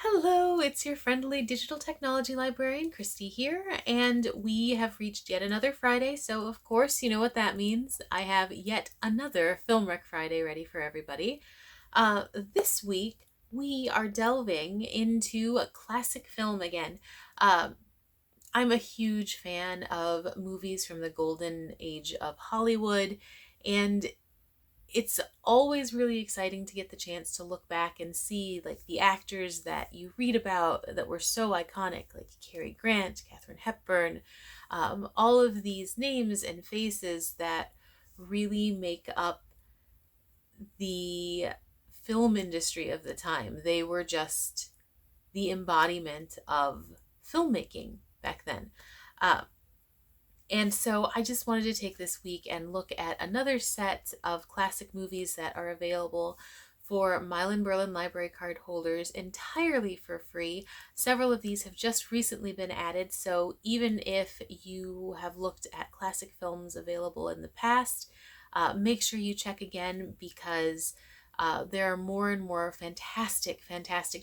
Hello, it's your friendly digital technology librarian, Christy here, and we have reached yet another Friday, so of course, you know what that means. I have yet another Film Rec Friday ready for everybody. This week, we are delving into a classic film again. Um, I'm a huge fan of movies from the golden age of Hollywood, and it's always really exciting to get the chance to look back and see like the actors that you read about that were so iconic, like Cary Grant, Katharine Hepburn, all of these names and faces that really make up the film industry of the time. They were just the embodiment of filmmaking back then. Uh, and so I just wanted to take this week and look at another set of classic movies that are available for Milan-Berlin library card holders entirely for free. Several of these have just recently been added, so even if you have looked at classic films available in the past, make sure you check again because there are more and more fantastic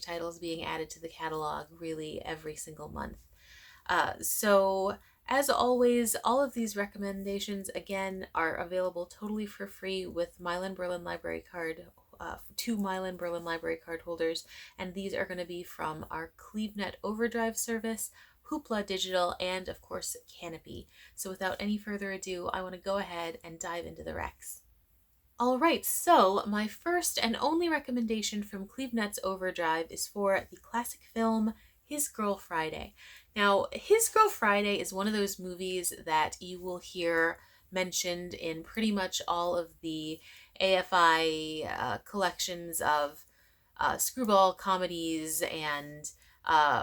titles being added to the catalog really every single month. So as always, all of these recommendations again are available totally for free with Milan-Berlin library card, two Milan-Berlin library card holders, and these are going to be from our CleveNet Overdrive service, Hoopla Digital, and of course Canopy. So without any further ado, I want to go ahead and dive into the recs. All right, so my first and only recommendation from CleveNet's Overdrive is for the classic film His Girl Friday. Now, His Girl Friday is one of those movies that you will hear mentioned in pretty much all of the AFI collections of screwball comedies and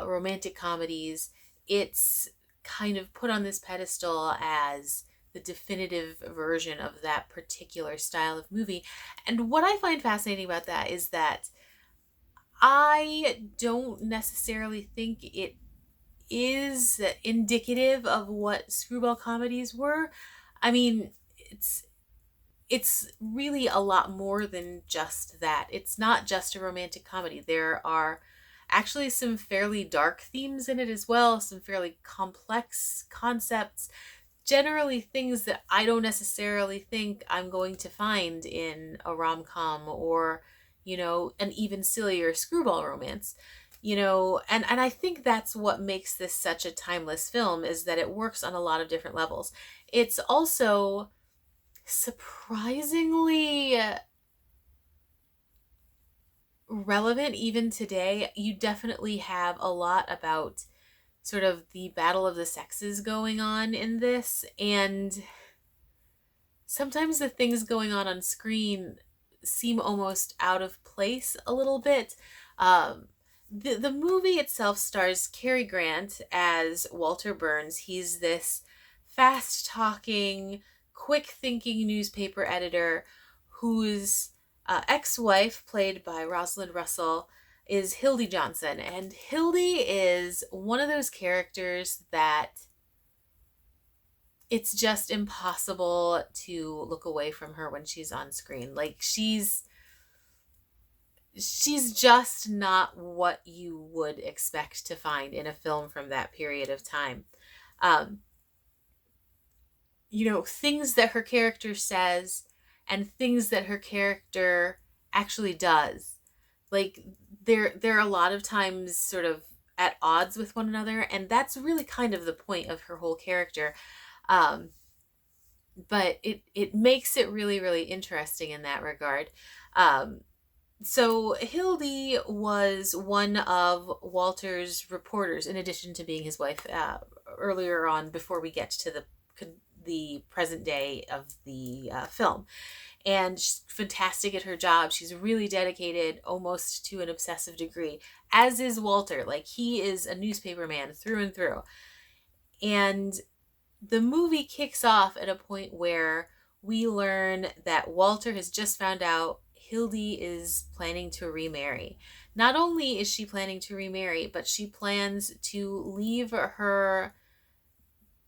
romantic comedies. It's kind of put on this pedestal as the definitive version of that particular style of movie. And what I find fascinating about that is that I don't necessarily think it is indicative of what screwball comedies were. I mean, it's really a lot more than just that. It's not just a romantic comedy. There are actually some fairly dark themes in it as well, some fairly complex concepts, generally things that I don't necessarily think I'm going to find in a rom-com or, an even sillier screwball romance. And I think that's what makes this such a timeless film is that it works on a lot of different levels. It's also surprisingly relevant even today. You definitely have a lot about sort of the battle of the sexes going on in this, and sometimes the things going on screen seem almost out of place a little bit. Um, the movie itself stars Cary Grant as Walter Burns. He's this fast talking, quick thinking newspaper editor whose ex-wife, played by Rosalind Russell, is Hildy Johnson. And Hildy is one of those characters that it's just impossible to look away from her when she's on screen. Like she's just not what you would expect to find in a film from that period of time. Um, things that her character says and things that her character actually does. Like they're a lot of times sort of at odds with one another, and that's really kind of the point of her whole character. Um, but it makes it really interesting in that regard. Um, so Hildy was one of Walter's reporters, in addition to being his wife. Earlier on, before we get to the present day of the film, and she's fantastic at her job. She's really dedicated, almost to an obsessive degree, as is Walter. Like, he is a newspaper man through and through. And the movie kicks off at a point where we learn that Walter has just found out Hildy is planning to remarry. Not only is she planning to remarry, but she plans to leave her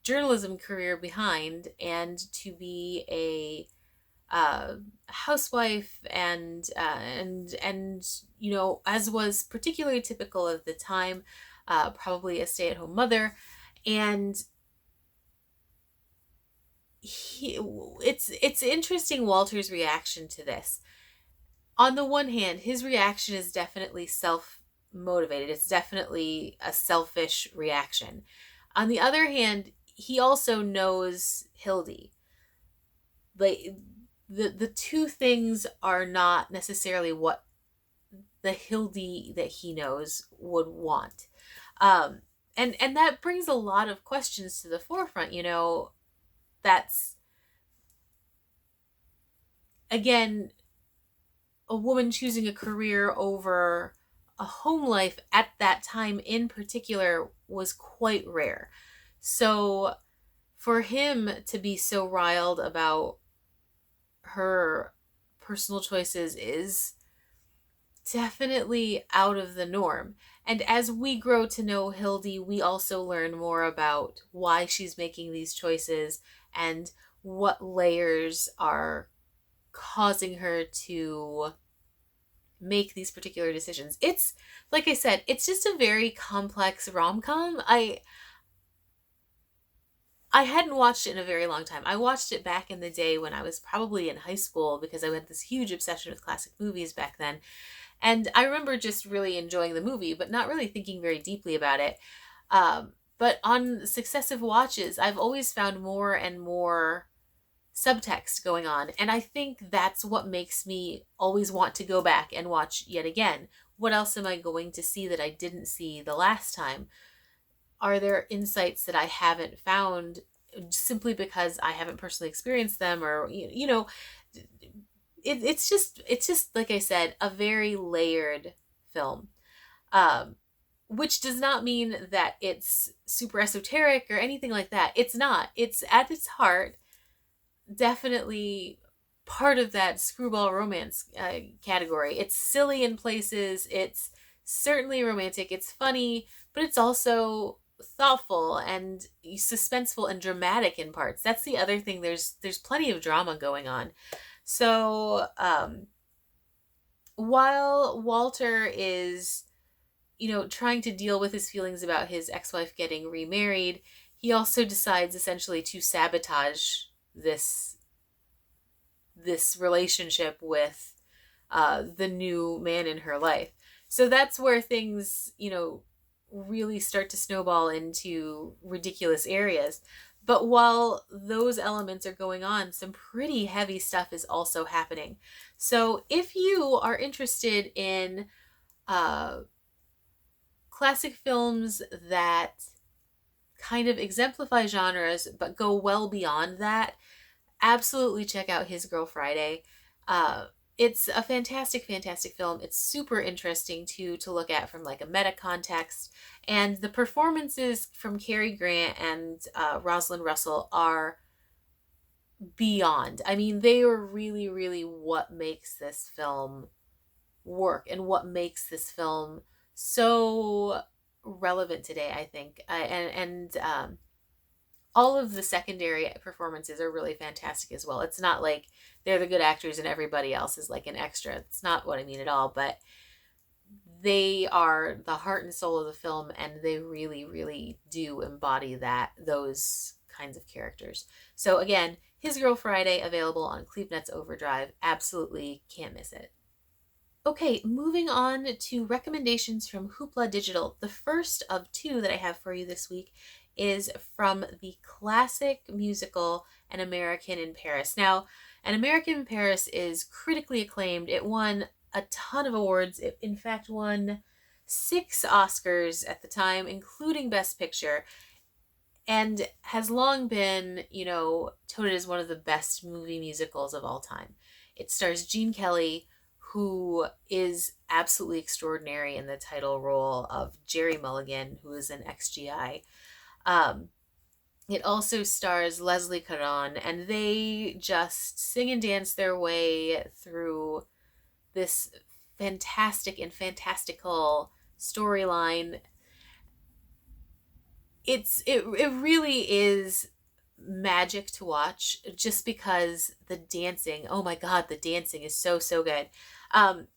journalism career behind and to be a uh, housewife and as was particularly typical of the time, probably a stay-at-home mother. And he it's interesting Walter's reaction to this. On the one hand, his reaction is definitely self motivated. It's definitely a selfish reaction. On the other hand, he also knows Hildy. Like the two things are not necessarily what the Hildy that he knows would want. Um and that brings a lot of questions to the forefront, that's again a woman choosing a career over a home life at that time in particular was quite rare. So for him to be so riled about her personal choices is definitely out of the norm. And as we grow to know Hildy, we also learn more about why she's making these choices and what layers are causing her to make these particular decisions. It's like I said, it's just a very complex rom-com. I hadn't watched it in a very long time. I watched it back in the day when I was probably in high school because I had this huge obsession with classic movies back then. And I remember just really enjoying the movie, but not really thinking very deeply about it. But on successive watches, I've always found more and more subtext going on. And I think that's what makes me always want to go back and watch yet again. What else am I going to see that I didn't see the last time? Are there insights that I haven't found simply because I haven't personally experienced them, or it's just like I said, a very layered film. Um which does not mean that it's super esoteric or anything like that. It's not. It's at its heart definitely part of that screwball romance category. It's silly in places. It's certainly romantic. It's funny, but it's also thoughtful and suspenseful and dramatic in parts. That's the other thing. There's plenty of drama going on. So while Walter is trying to deal with his feelings about his ex-wife getting remarried, he also decides essentially to sabotage this this relationship with the new man in her life. So that's where things, really start to snowball into ridiculous areas. But while those elements are going on, some pretty heavy stuff is also happening. So if you are interested in uh, classic films that kind of exemplify genres but go well beyond that, absolutely check out His Girl Friday. It's a fantastic, fantastic film. It's super interesting to look at from like a meta context, and the performances from Cary Grant and Rosalind Russell are beyond. I mean, they are really, really what makes this film work and what makes this film so relevant today. I think, and all of the secondary performances are really fantastic as well. It's not like they're the good actors and everybody else is like an extra. It's not what I mean at all, but they are the heart and soul of the film, and they really, really do embody those kinds of characters. So again, His Girl Friday, available on CleveNet's Overdrive. Absolutely can't miss it. Okay, moving on to recommendations from Hoopla Digital. The first of two that I have for you this week is from the classic musical An American in Paris. Now, An American in Paris is critically acclaimed. It won a ton of awards. It, in fact, won 6 Oscars at the time, including Best Picture, and has long been, touted as one of the best movie musicals of all time. It stars Gene Kelly, who is absolutely extraordinary in the title role of Jerry Mulligan, who is an ex-GI. It also stars Leslie Caron, and they just sing and dance their way through this fantastic and fantastical storyline. It really is magic to watch just because the dancing, oh my God, the dancing is so, so good. Um,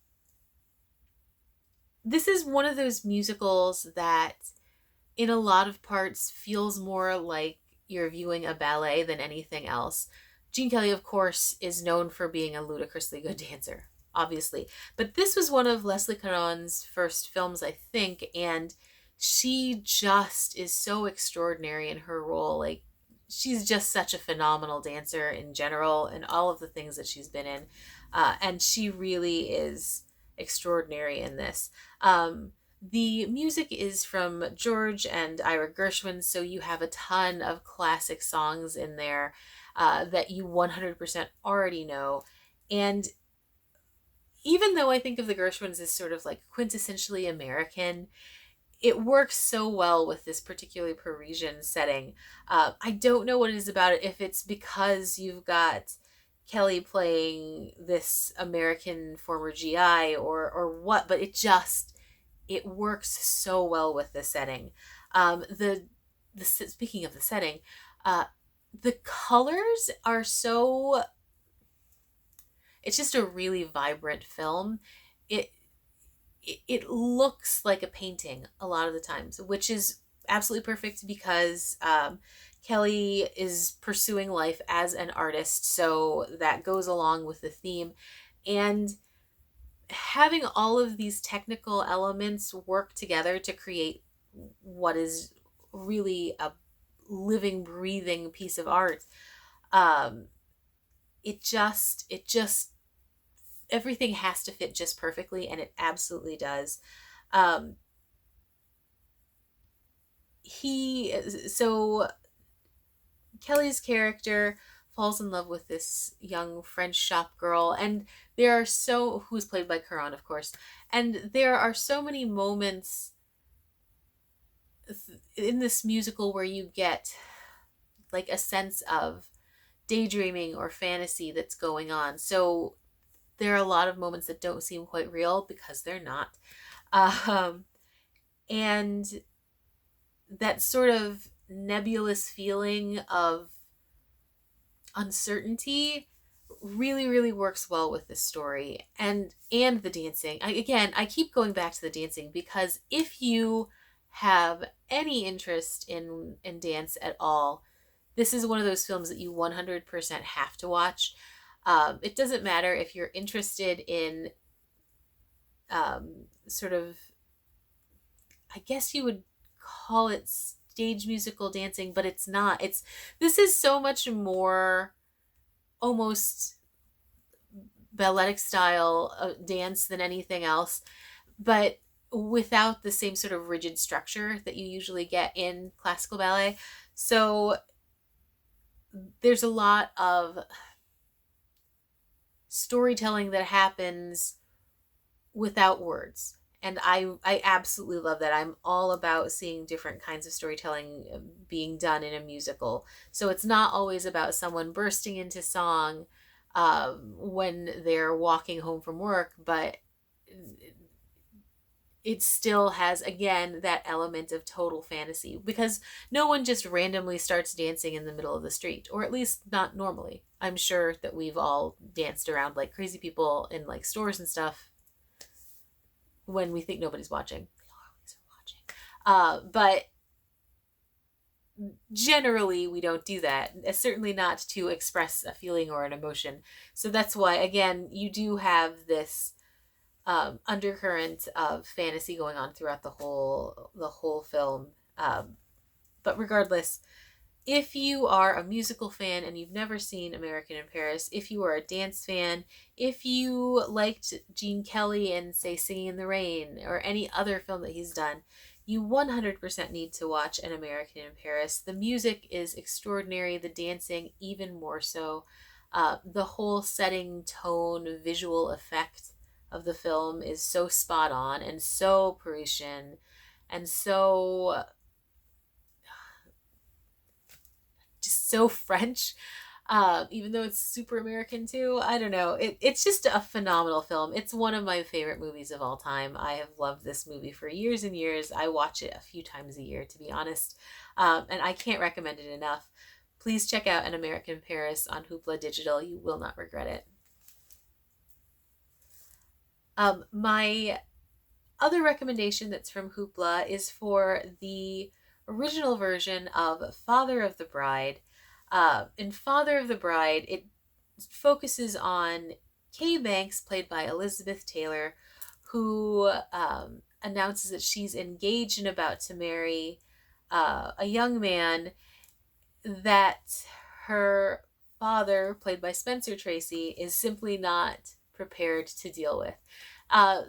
this is one of those musicals that in a lot of parts feels more like you're viewing a ballet than anything else. Gene Kelly, of course, is known for being a ludicrously good dancer, obviously. But this was one of Leslie Caron's first films, I think, and she just is so extraordinary in her role. Like, she's just such a phenomenal dancer in general and all of the things that she's been in. And she really is extraordinary in this. The music is from George and Ira Gershwin, so you have a ton of classic songs in there that you 100% already know. And even though I think of the Gershwins as sort of like quintessentially American, it works so well with this particularly Parisian setting. I don't know what it is about it, if it's because you've got Kelly playing this American former GI or what, but it works so well with the setting. The speaking of the setting, uh, the colors are so. It's just a really vibrant film. It it looks like a painting a lot of the times, which is absolutely perfect because Kelly is pursuing life as an artist, so that goes along with the theme. And having all of these technical elements work together to create what is really a living, breathing piece of art, um, it just everything has to fit just perfectly, and it absolutely does. Um, he so Kelly's character falls in love with this young French shop girl, and there are so who's played by Caron, of course, and there are so many moments in this musical where you get like a sense of daydreaming or fantasy that's going on. So there are a lot of moments that don't seem quite real because they're not. Um, and that sort of nebulous feeling of uncertainty really, really works well with this story, and the dancing. I keep going back to the dancing because if you have any interest in dance at all, this is one of those films that you 100% have to watch. It doesn't matter if you're interested in sort of, I guess you would call it stage musical dancing, but it's not. This is so much more almost balletic style dance than anything else, but without the same sort of rigid structure that you usually get in classical ballet. So there's a lot of storytelling that happens without words. And I absolutely love that. I'm all about seeing different kinds of storytelling being done in a musical. So it's not always about someone bursting into song when they're walking home from work, but it still has, again, that element of total fantasy because no one just randomly starts dancing in the middle of the street, or at least not normally. I'm sure that we've all danced around like crazy people in like stores and stuff when we think nobody's watching. They always are watching. But generally, we don't do that. Certainly not to express a feeling or an emotion. So that's why, again, you do have this undercurrent of fantasy going on throughout the whole film. But regardless, if you are a musical fan and you've never seen American in Paris, if you are a dance fan, if you liked Gene Kelly and say Singing in the Rain or any other film that he's done, you 100% need to watch An American in Paris. The music is extraordinary, the dancing even more so. The whole setting, tone, visual effect of the film is so spot on and so Parisian and so just so French, even though it's super American too. I don't know. It's just a phenomenal film. It's one of my favorite movies of all time. I have loved this movie for years and years. I watch it a few times a year, to be honest, and I can't recommend it enough. Please check out An American Paris on Hoopla Digital. You will not regret it. My other recommendation that's from Hoopla is for the original version of Father of the Bride. In Father of the Bride, it focuses on Kay Banks, played by Elizabeth Taylor, who announces that she's engaged and about to marry a young man that her father, played by Spencer Tracy, is simply not prepared to deal with.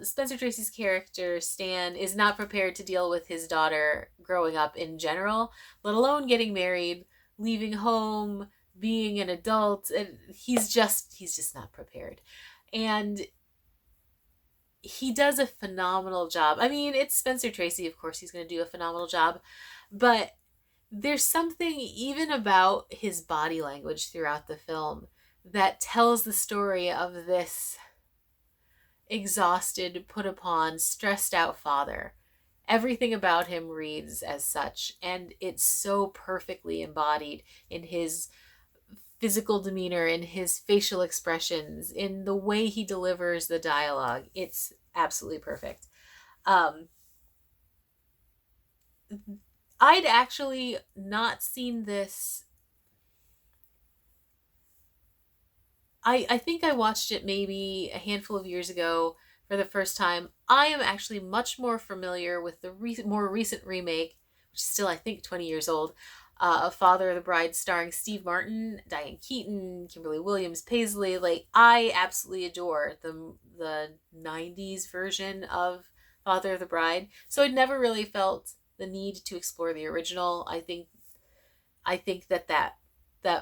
Spencer Tracy's character, Stan, is not prepared to deal with his daughter growing up in general, let alone getting married, leaving home, being an adult. And he's just not prepared. And he does a phenomenal job. I mean, it's Spencer Tracy, of course he's going to do a phenomenal job, but there's something even about his body language throughout the film that tells the story of this exhausted, put upon, stressed out father. Everything about him reads as such, and it's so perfectly embodied in his physical demeanor, in his facial expressions, in the way he delivers the dialogue. It's absolutely perfect. I'd actually not seen this. I think I watched it maybe a handful of years ago for the first time. I am actually much more familiar with the more recent remake, which is still, I think, 20 years old, of Father of the Bride, starring Steve Martin, Diane Keaton, Kimberly Williams, Paisley. Like, I absolutely adore the 90s version of Father of the Bride. So I never really felt the need to explore the original. I think that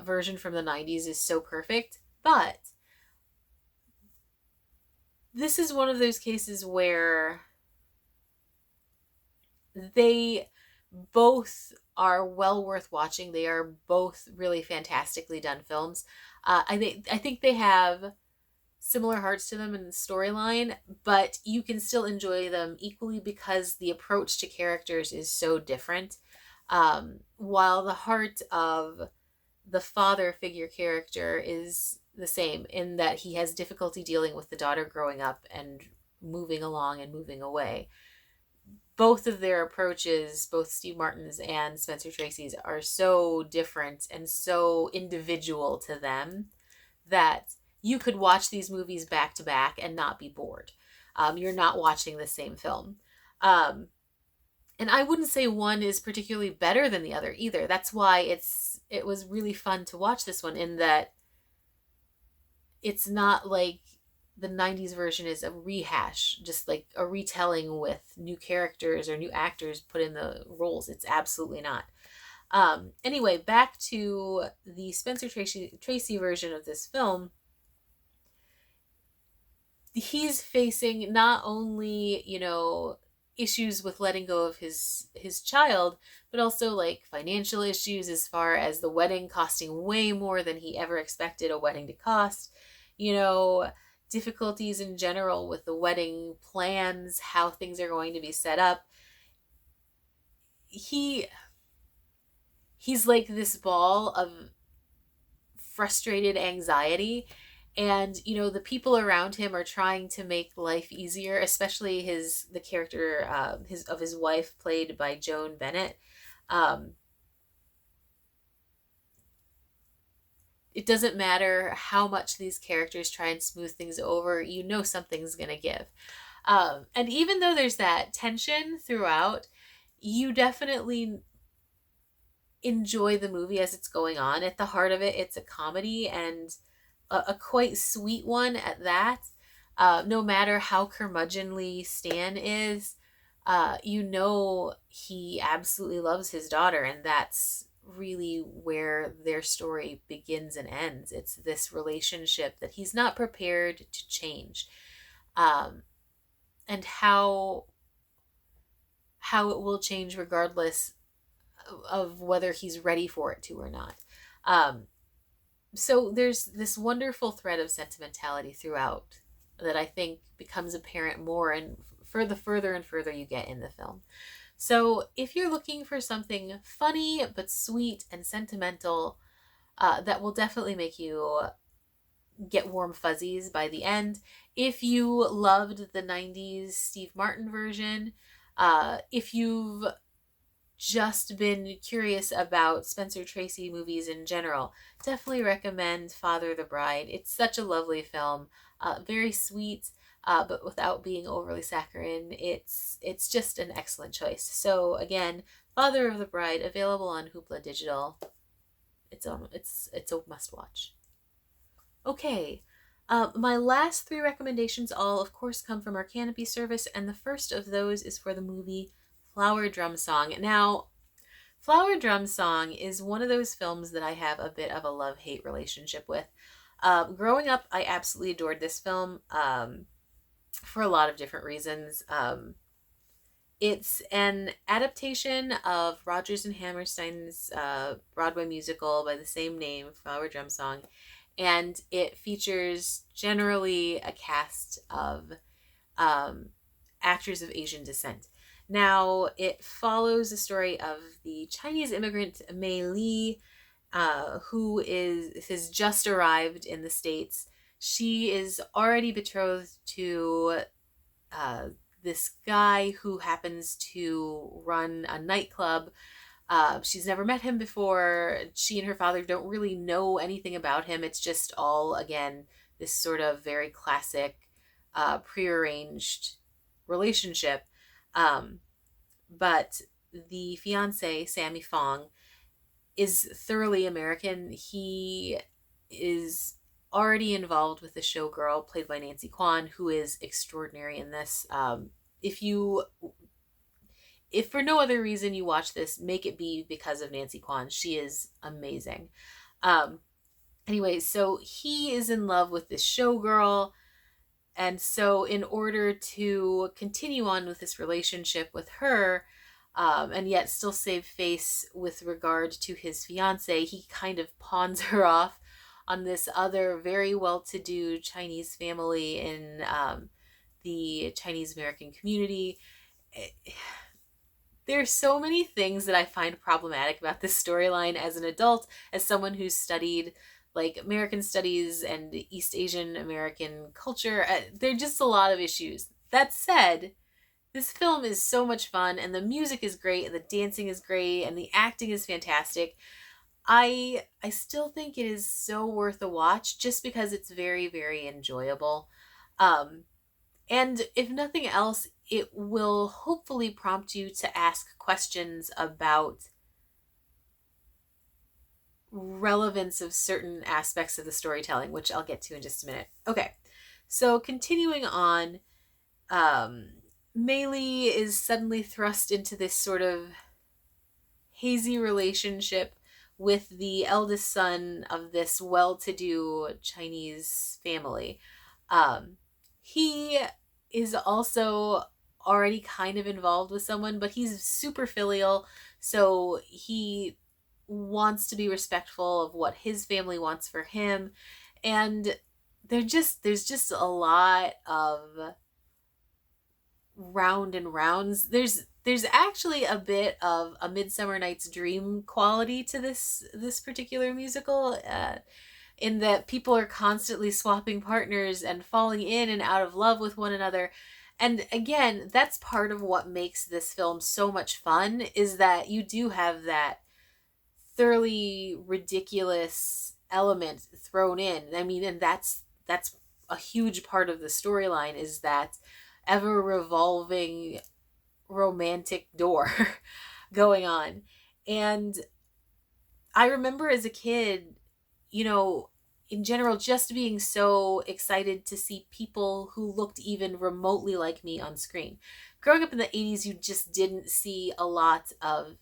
version from the 90s is so perfect. But this is one of those cases where they both are well worth watching. They are both really fantastically done films. I think they have similar hearts to them in the storyline, but you can still enjoy them equally because the approach to characters is so different. While the heart of the father figure character is the same in that he has difficulty dealing with the daughter growing up and moving along and moving away. Both of their approaches, both Steve Martin's and Spencer Tracy's, are so different and so individual to them that you could watch these movies back to back and not be bored. You're not watching the same film. And I wouldn't say one is particularly better than the other either. That's why it was really fun to watch this one, in that it's not like the 90s version is a rehash, just like a retelling with new characters or new actors put in the roles. It's absolutely not. Anyway, back to the Spencer Tracy version of this film. He's facing not only, issues with letting go of his child, but also like financial issues as far as the wedding costing way more than he ever expected a wedding to cost. Difficulties in general with the wedding plans, how things are going to be set up. He's like this ball of frustrated anxiety, and the people around him are trying to make life easier, especially the character of his wife, played by Joan Bennett. It doesn't matter how much these characters try and smooth things over, something's gonna give. And even though there's that tension throughout, you definitely enjoy the movie as it's going on. At the heart of it, it's a comedy, and a quite sweet one at that. No matter how curmudgeonly Stan is, he absolutely loves his daughter, and that's really where their story begins and ends. It's this relationship that he's not prepared to change, and how it will change regardless of whether he's ready for it to or not. So there's this wonderful thread of sentimentality throughout that I think becomes apparent more and further and further you get in the film. So if you're looking for something funny but sweet and sentimental, that will definitely make you get warm fuzzies by the end. If you loved the 90s Steve Martin version, if you've just been curious about Spencer Tracy movies in general, definitely recommend Father of the Bride. It's such a lovely film, very sweet, but without being overly saccharine. It's just an excellent choice. So again, Father of the Bride, available on Hoopla Digital. It's a must watch. Okay. My last three recommendations all, of course, come from our Canopy service, and the first of those is for the movie Flower Drum Song. Now, Flower Drum Song is one of those films that I have a bit of a love-hate relationship with. Growing up, I absolutely adored this film for a lot of different reasons. It's an adaptation of Rodgers and Hammerstein's Broadway musical by the same name, Flower Drum Song, and it features generally a cast of actors of Asian descent. Now, it follows the story of the Chinese immigrant Mei Li, who has just arrived in the States. She is already betrothed to this guy who happens to run a nightclub. She's never met him before. She and her father don't really know anything about him. It's just all, again, this sort of very classic, prearranged relationship. But the fiance, Sammy Fong, is thoroughly American. He is already involved with the showgirl played by Nancy Kwan, who is extraordinary in this. If for no other reason you watch this, make it be because of Nancy Kwan. She is amazing. Anyway, so he is in love with this showgirl. And so in order to continue on with this relationship with her, and yet still save face with regard to his fiance, he kind of pawns her off on this other very well-to-do Chinese family in the Chinese American community. There's so many things that I find problematic about this storyline as an adult, as someone who's studied like American studies and East Asian American culture. There are just a lot of issues. That said, this film is so much fun, and the music is great, and the dancing is great, and the acting is fantastic. I still think it is so worth a watch just because it's very, very enjoyable. And if nothing else, it will hopefully prompt you to ask questions about relevance of certain aspects of the storytelling, which I'll get to in just a minute. Okay, so continuing on, Mei Li is suddenly thrust into this sort of hazy relationship with the eldest son of this well-to-do Chinese family. He is also already kind of involved with someone, but he's super filial, so he wants to be respectful of what his family wants for him. And there's just a lot of round and rounds. There's actually a bit of a Midsummer Night's Dream quality to this particular musical, in that people are constantly swapping partners and falling in and out of love with one another. And again, that's part of what makes this film so much fun, is that you do have that thoroughly ridiculous element thrown in. I mean, and that's a huge part of the storyline, is that ever revolving romantic door going on. And I remember as a kid, in general, just being so excited to see people who looked even remotely like me on screen. Growing up in the 80s, you just didn't see a lot of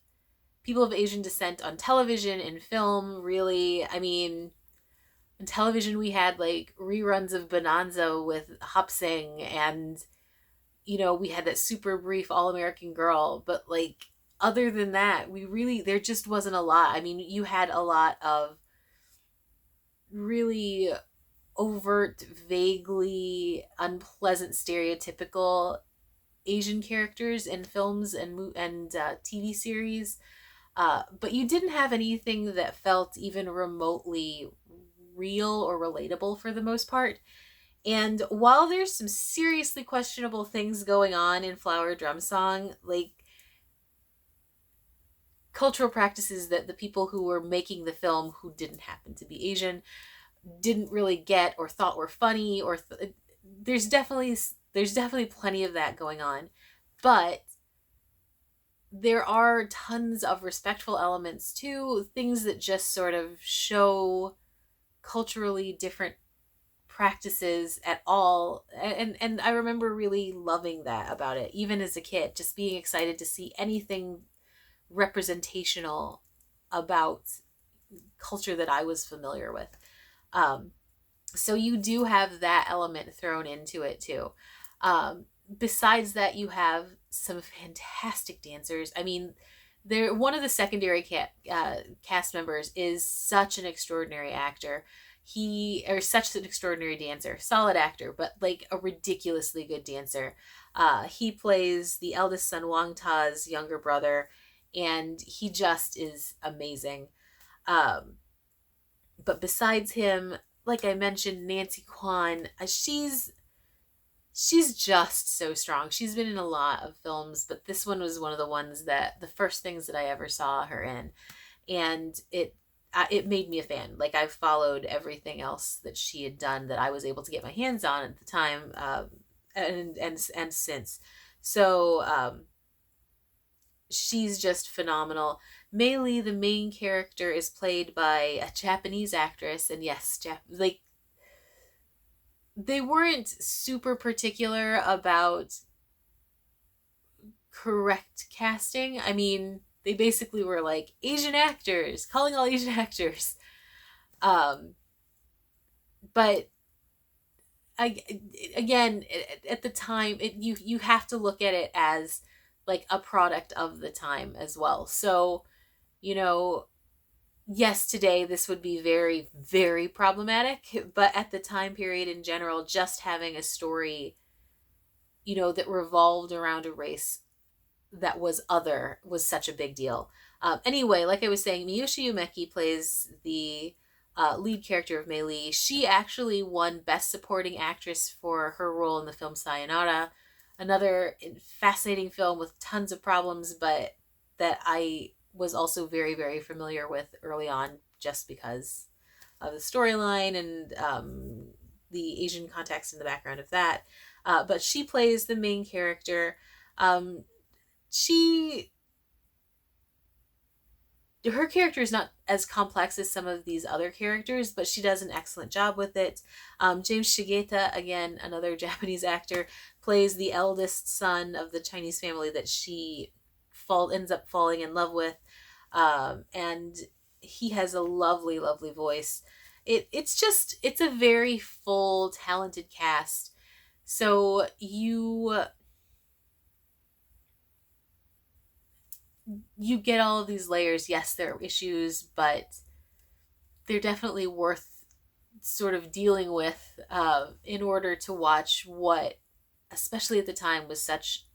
people of Asian descent on television and film, really. I mean, on television we had like reruns of Bonanza with Hop Sing, and we had that super brief All-American Girl, but like other than that, there just wasn't a lot. I mean, you had a lot of really overt, vaguely unpleasant, stereotypical Asian characters in films and TV series. But you didn't have anything that felt even remotely real or relatable for the most part. And while there's some seriously questionable things going on in Flower Drum Song, like cultural practices that the people who were making the film, who didn't happen to be Asian, didn't really get or thought were funny, or there's definitely plenty of that going on. But there are tons of respectful elements too, things that just sort of show culturally different practices at all. And I remember really loving that about it, even as a kid, just being excited to see anything representational about culture that I was familiar with. Um, so you do have that element thrown into it too. Besides that, you have some fantastic dancers. I mean, they're one of the secondary cast members is such an extraordinary actor. He or such an extraordinary dancer, solid actor, but like a ridiculously good dancer. He plays the eldest son, Wang Ta's younger brother, and he just is amazing. Um, but besides him, like I mentioned, Nancy Kwan, she's just so strong. She's been in a lot of films, but this one was one of the ones that the first things that I ever saw her in, and it made me a fan. Like I've followed everything else that she had done that I was able to get my hands on at the time, and since. So she's just phenomenal. Mei Lee, the main character, is played by a Japanese actress, and yes, like they weren't super particular about correct casting. I mean, they basically were like Asian actors, calling all Asian actors. Um, but I again at the time, you have to look at it as like a product of the time as well. So, you know, yes, today this would be very, very problematic, but at the time period in general, just having a story, that revolved around a race that was other was such a big deal. Anyway, like I was saying, Miyoshi Umeki plays the lead character of Mei Lee. She actually won Best Supporting Actress for her role in the film Sayonara, another fascinating film with tons of problems, but that I was also very, very familiar with early on just because of the storyline and the Asian context in the background of that. But she plays the main character. Um, she Her character is not as complex as some of these other characters, but she does an excellent job with it. James Shigeta, again, another Japanese actor, plays the eldest son of the Chinese family that she ends up falling in love with. And he has a lovely, lovely voice. It's a very full, talented cast. So you get all of these layers. Yes, there are issues, but they're definitely worth sort of dealing with in order to watch what, especially at the time, was such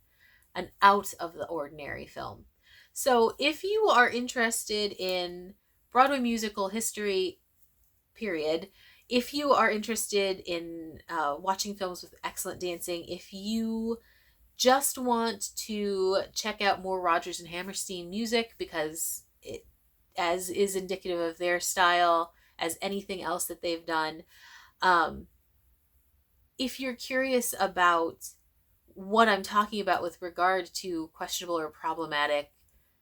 an out of the ordinary film. So if you are interested in Broadway musical history, period, if you are interested in watching films with excellent dancing, if you just want to check out more Rodgers and Hammerstein music because it, as is indicative of their style as anything else that they've done, um, if you're curious about what I'm talking about with regard to questionable or problematic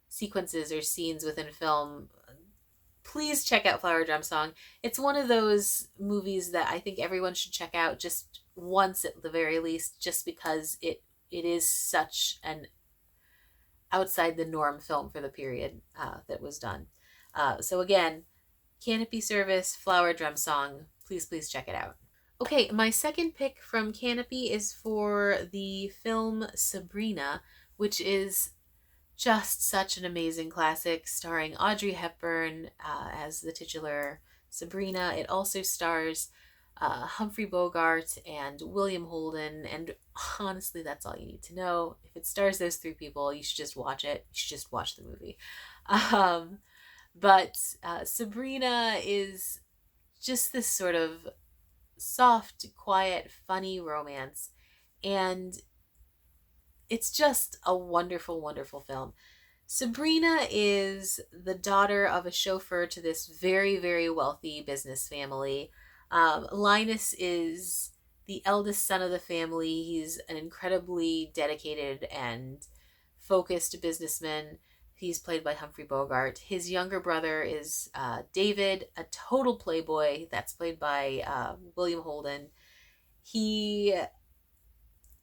sequences or scenes within film, please check out Flower Drum Song. It's one of those movies that I think everyone should check out just once at the very least, just because it is such an outside the norm film for the period that was done. So again, Canopy Service, Flower Drum Song. Please, please check it out. Okay, my second pick from Canopy is for the film Sabrina, which is just such an amazing classic starring Audrey Hepburn as the titular Sabrina. It also stars Humphrey Bogart and William Holden, and honestly, that's all you need to know. If it stars those three people, you should just watch it. You should just watch the movie. Um, but Sabrina is just this sort of soft, quiet, funny romance. And it's just a wonderful, wonderful film. Sabrina is the daughter of a chauffeur to this very, very wealthy business family. Linus is the eldest son of the family. He's an incredibly dedicated and focused businessman. He's played by Humphrey Bogart. His younger brother is David, a total playboy. That's played by William Holden. He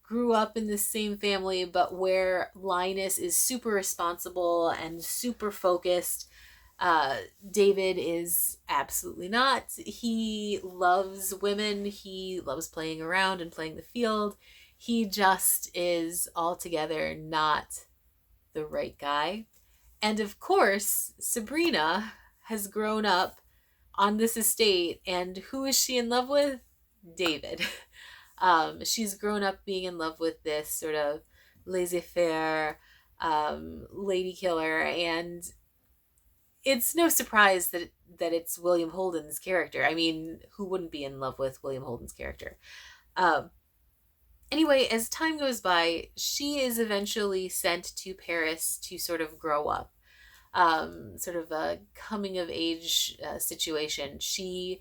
grew up in the same family, but where Linus is super responsible and super focused, uh, David is absolutely not. He loves women, he loves playing around and playing the field. He just is altogether not the right guy. And of course, Sabrina has grown up on this estate, and who is she in love with? David. She's grown up being in love with this sort of laissez-faire lady killer, and it's no surprise that it's William Holden's character. I mean, who wouldn't be in love with William Holden's character? Um, anyway, as time goes by, she is eventually sent to Paris to sort of grow up. Sort of a coming of age situation. She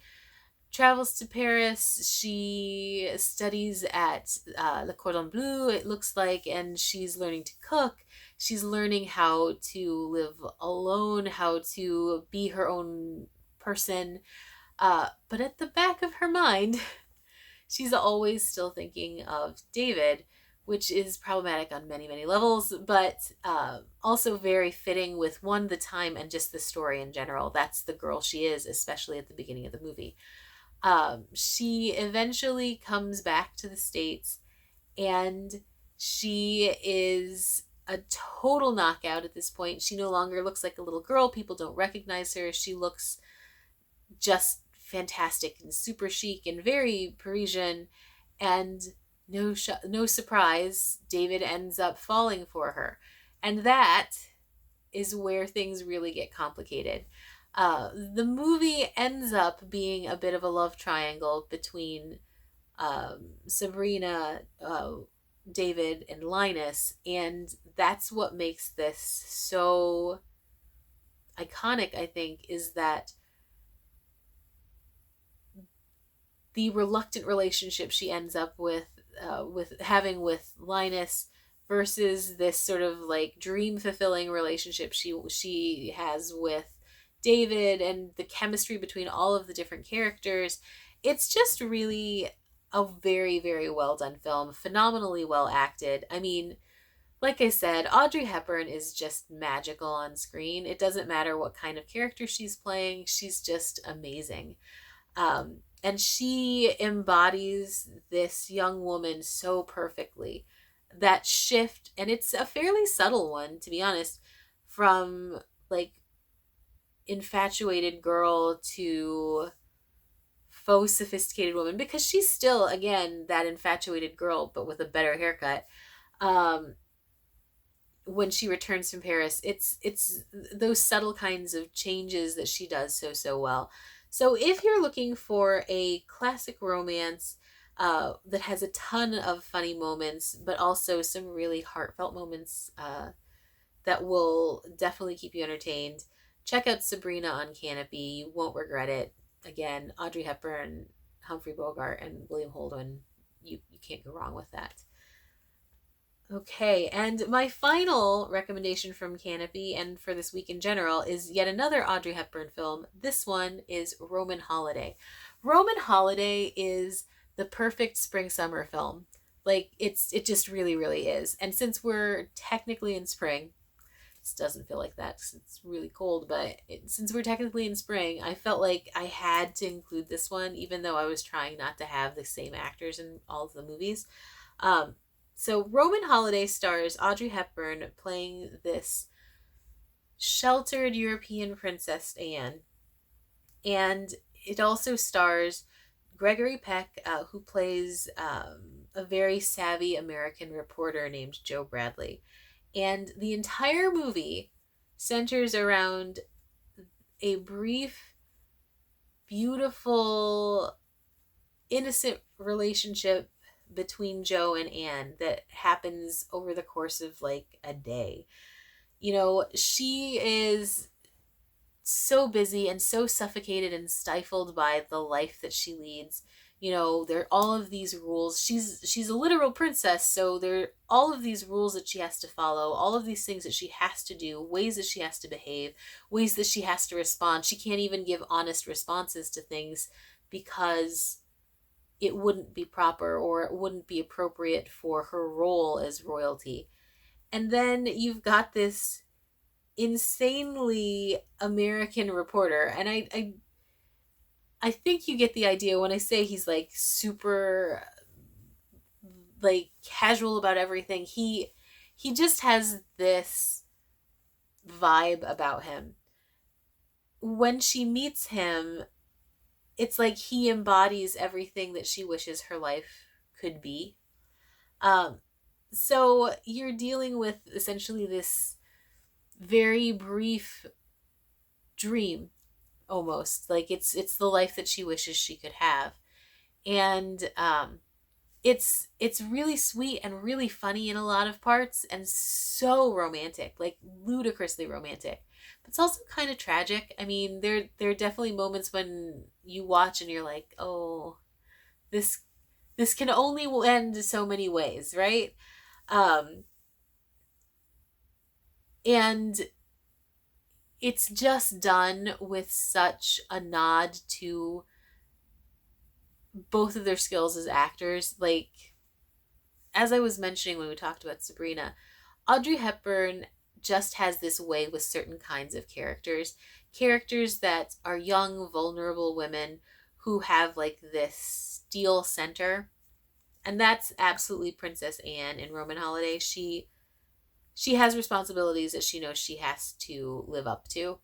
travels to Paris. She studies at Le Cordon Bleu, it looks like, and she's learning to cook. She's learning how to live alone, how to be her own person. But at the back of her mind, she's always still thinking of David, which is problematic on many, many levels, but also very fitting with one, the time, and just the story in general. That's the girl she is, especially at the beginning of the movie. She eventually comes back to the States, and she is a total knockout at this point. She no longer looks like a little girl. People don't recognize her. She looks just fantastic and super chic and very Parisian. And no surprise, David ends up falling for her. And that is where things really get complicated. The movie ends up being a bit of a love triangle between Sabrina, David, and Linus, and that's what makes this so iconic, I think, is that the reluctant relationship she ends up with having with Linus versus this sort of like dream fulfilling relationship she has with David, and the chemistry between all of the different characters. It's just really a very, very well done film, phenomenally well acted. I mean, like I said, Audrey Hepburn is just magical on screen. It doesn't matter what kind of character she's playing, she's just amazing. And she embodies this young woman so perfectly. That shift, and it's a fairly subtle one, to be honest, from like infatuated girl to faux sophisticated woman, because she's still, again, that infatuated girl but with a better haircut. um when she returns from Paris, it's those subtle kinds of changes that she does so well. So if you're looking for a classic romance that has a ton of funny moments but also some really heartfelt moments that will definitely keep you entertained, check out Sabrina on Canopy. You won't regret it. Again, Audrey Hepburn, Humphrey Bogart, and William Holden. You can't go wrong with that. Okay, and my final recommendation from Canopy and for this week in general is yet another Audrey Hepburn film. This one is Roman Holiday. Roman Holiday is the perfect spring summer film. Like it just really, really is. And since we're technically in spring, this doesn't feel like that because it's really cold, but since we're technically in spring, I felt like I had to include this one, even though I was trying not to have the same actors in all of the movies. Um, so Roman Holiday stars Audrey Hepburn playing this sheltered European princess Anne, and it also stars Gregory Peck, who plays a very savvy American reporter named Joe Bradley. And the entire movie centers around a brief, beautiful, innocent relationship between Joe and Anne that happens over the course of like a day. You know, she is so busy and so suffocated and stifled by the life that she leads. You know, there are all of these rules. She's a literal princess, so there are all of these rules that she has to follow, all of these things that she has to do, ways that she has to behave, ways that she has to respond. She can't even give honest responses to things because it wouldn't be proper or it wouldn't be appropriate for her role as royalty. And then you've got this insanely American reporter, and I think you get the idea when I say he's like super like casual about everything. He just has this vibe about him. When she meets him, it's like he embodies everything that she wishes her life could be. Um, so you're dealing with essentially this very brief dream, almost like it's the life that she wishes she could have. And it's really sweet and really funny in a lot of parts, and so romantic, like ludicrously romantic. But it's also kind of tragic. I mean, there are definitely moments when you watch and you're like, oh, this this can only end so many ways, right? um and it's just done with such a nod to both of their skills as actors. Like, as I was mentioning when we talked about Sabrina, Audrey Hepburn just has this way with certain kinds of characters. Characters that are young, vulnerable women who have like this steel center. And that's absolutely Princess Anne in Roman Holiday. She has responsibilities that she knows she has to live up to,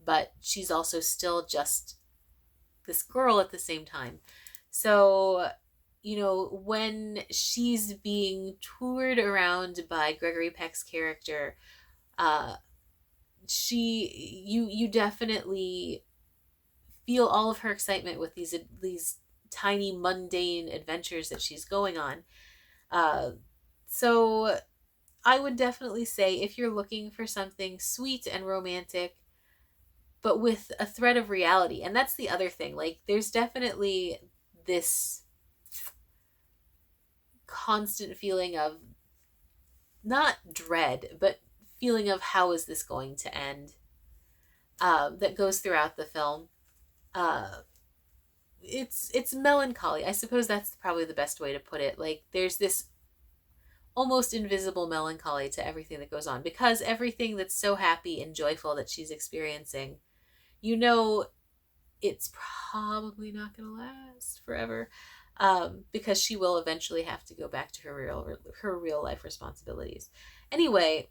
but she's also still just this girl at the same time. So, you know, when she's being toured around by Gregory Peck's character, uh, you definitely feel all of her excitement with these tiny mundane adventures that she's going on. Uh, so I would definitely say if you're looking for something sweet and romantic, but with a thread of reality, and that's the other thing. Like, there's definitely this constant feeling of not dread, but feeling of how is this going to end, that goes throughout the film. Uh, it's melancholy. I suppose that's probably the best way to put it. Like, there's this almost invisible melancholy to everything that goes on, because everything that's so happy and joyful that she's experiencing, you know, it's probably not going to last forever, because she will eventually have to go back to her real life responsibilities. Anyway,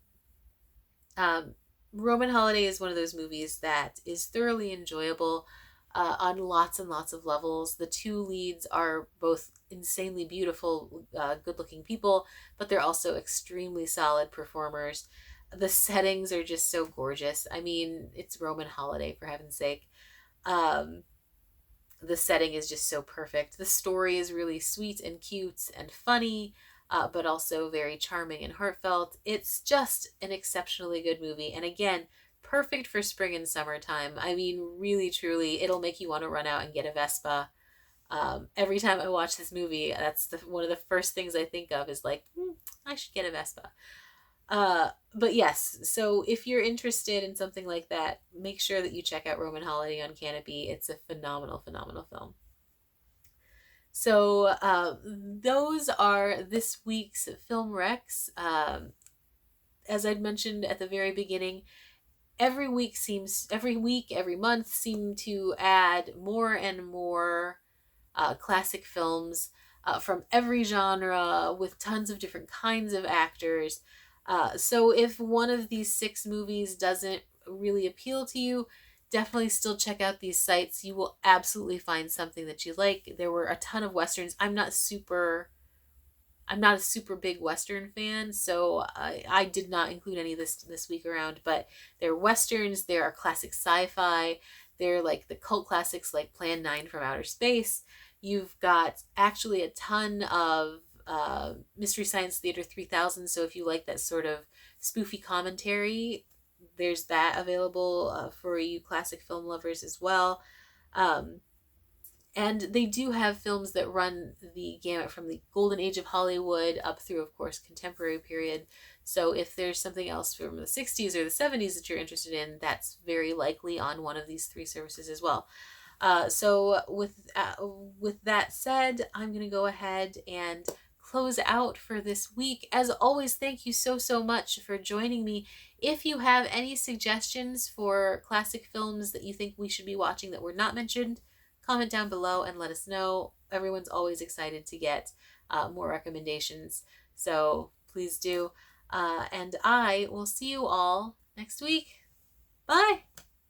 um, Roman Holiday is one of those movies that is thoroughly enjoyable, on lots and lots of levels. The two leads are both insanely beautiful, good-looking people, but they're also extremely solid performers. The settings are just so gorgeous. I mean, it's Roman Holiday, for heaven's sake. Um, the setting is just so perfect. The story is really sweet and cute and funny, but also very charming and heartfelt. It's just an exceptionally good movie. And again, perfect for spring and summertime. I mean, really, truly, it'll make you want to run out and get a Vespa. Every time I watch this movie, that's one of the first things I think of is like, I should get a Vespa. But yes, so if you're interested in something like that, make sure that you check out Roman Holiday on Canopy. It's a phenomenal, phenomenal film. So those are this week's film recs. As I'd mentioned at the very beginning, every week, every month seem to add more and more classic films from every genre with tons of different kinds of actors. So if one of these six movies doesn't really appeal to you, definitely still check out these sites. You will absolutely find something that you like. There were a ton of westerns. I'm not a super big Western fan, so I did not include any this week around. But there are Westerns, there are classic sci-fi, they're like the cult classics like Plan 9 from Outer Space. You've got actually a ton of Mystery Science Theater 3000, so if you like that sort of spoofy commentary, there's that available for you classic film lovers as well. Um, and they do have films that run the gamut from the golden age of Hollywood up through, of course, contemporary period. So if there's something else from the 60s or the 70s that you're interested in, that's very likely on one of these three services as well. So with that said, I'm going to go ahead and close out for this week. As always, thank you so much for joining me. If you have any suggestions for classic films that you think we should be watching that were not mentioned, comment down below and let us know. Everyone's always excited to get more recommendations, so please do. And I will see you all next week. Bye!